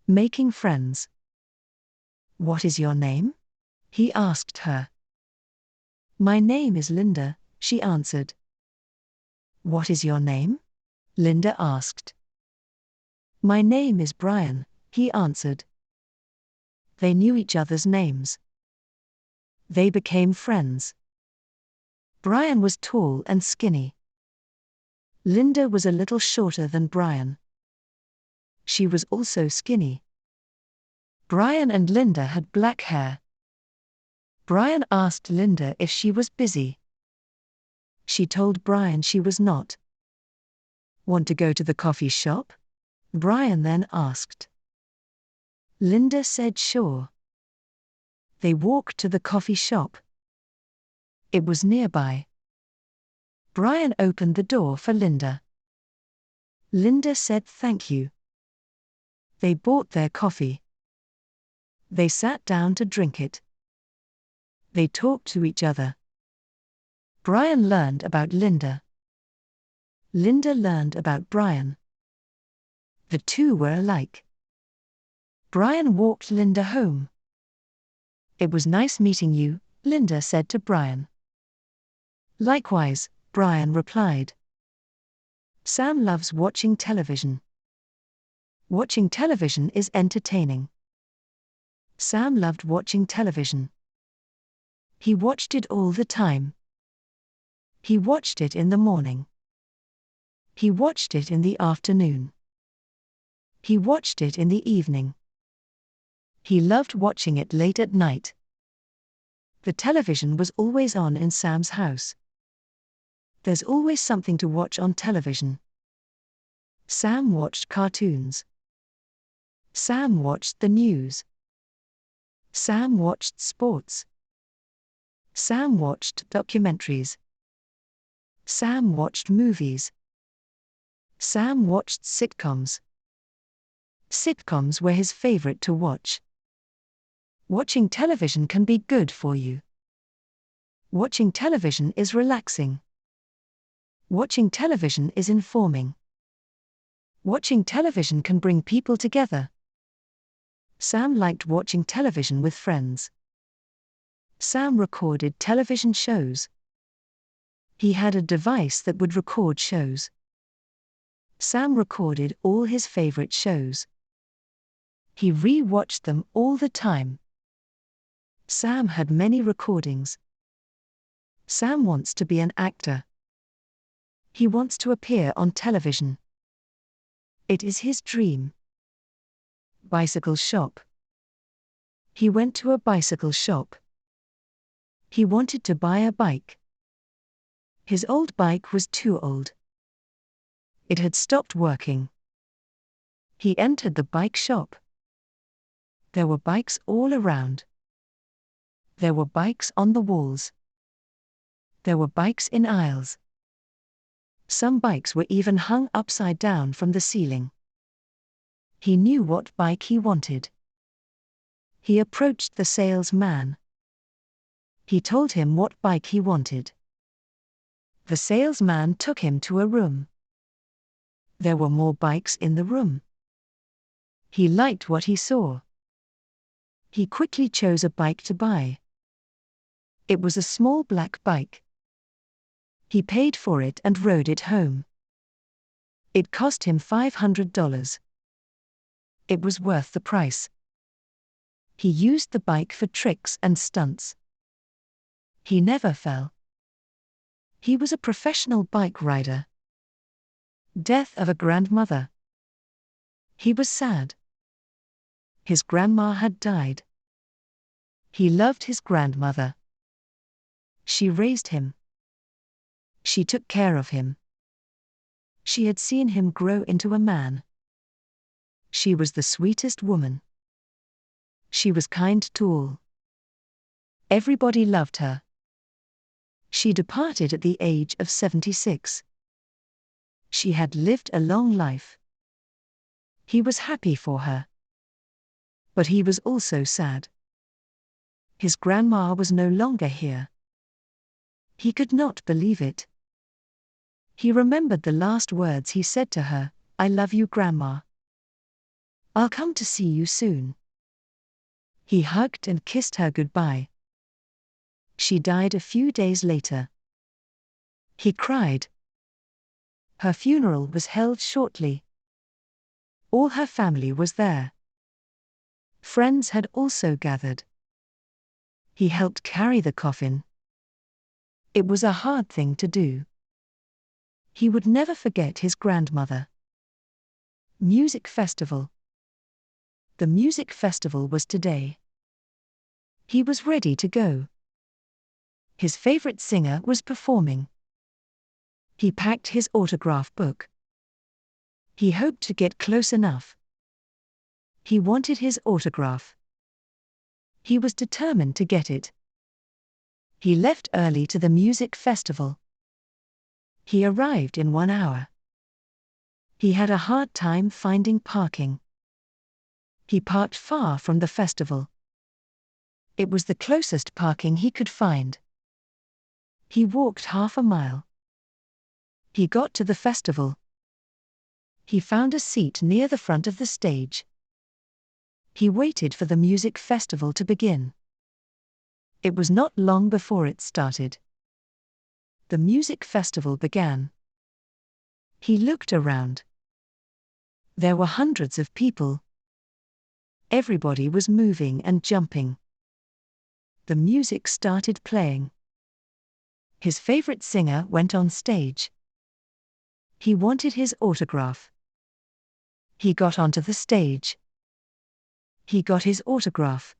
Making friends. What is your name? He asked her. My name is Linda, she answered. What is your name? Linda asked. My name is Brian, he answered. They knew each other's names. They became friends. Brian was tall and skinny. Linda was a little shorter than Brian. She was also skinny. Brian and Linda had black hair. Brian asked Linda if she was busy. She told Brian she was not. Want to go to the coffee shop? Brian then asked. Linda said sure. They walked to the coffee shop. It was nearby. Brian opened the door for Linda. Linda said thank you. They bought their coffee. They sat down to drink it. They talked to each other. Brian learned about Linda. Linda learned about Brian. The two were alike. Brian walked Linda home. It was nice meeting you, Linda said to Brian. Likewise, Brian replied. Sam loves watching television. Watching television is entertaining. Sam loved watching television. He watched it all the time. He watched it in the morning. He watched it in the afternoon. He watched it in the evening. He loved watching it late at night. The television was always on in Sam's house. There's always something to watch on television. Sam watched cartoons. Sam watched the news. Sam watched sports. Sam watched documentaries. Sam watched movies. Sam watched sitcoms. Sitcoms were his favorite to watch. Watching television can be good for you. Watching television is relaxing. Watching television is informing. Watching television can bring people together. Sam liked watching television with friends. Sam recorded television shows. He had a device that would record shows. Sam recorded all his favorite shows. He re-watched them all the time. Sam had many recordings. Sam wants to be an actor. He wants to appear on television. It is his dream. Bicycle shop. He went to a bicycle shop. He wanted to buy a bike. His old bike was too old. It had stopped working. He entered the bike shop. There were bikes all around. There were bikes on the walls. There were bikes in aisles. Some bikes were even hung upside down from the ceiling. He knew what bike he wanted. He approached the salesman. He told him what bike he wanted. The salesman took him to a room. There were more bikes in the room. He liked what he saw. He quickly chose a bike to buy. It was a small black bike. He paid for it and rode it home. It cost him $500. It was worth the price. He used the bike for tricks and stunts. He never fell. He was a professional bike rider. Death of a grandmother. He was sad. His grandma had died. He loved his grandmother. She raised him. She took care of him. She had seen him grow into a man. She was the sweetest woman. She was kind to all. Everybody loved her. She departed at the age of 76. She had lived a long life. He was happy for her. But he was also sad. His grandma was no longer here. He could not believe it. He remembered the last words he said to her, "I love you, Grandma." I'll come to see you soon. He hugged and kissed her goodbye. She died a few days later. He cried. Her funeral was held shortly. All her family was there. Friends had also gathered. He helped carry the coffin. It was a hard thing to do. He would never forget his grandmother. Music festival. The music festival was today. He was ready to go. His favorite singer was performing. He packed his autograph book. He hoped to get close enough. He wanted his autograph. He was determined to get it. He left early to the music festival. He arrived in 1 hour. He had a hard time finding parking. He parked far from the festival. It was the closest parking he could find. He walked half a mile. He got to the festival. He found a seat near the front of the stage. He waited for the music festival to begin. It was not long before it started. The music festival began. He looked around. There were hundreds of people. Everybody was moving and jumping. The music started playing. His favorite singer went on stage. He wanted his autograph. He got onto the stage. He got his autograph.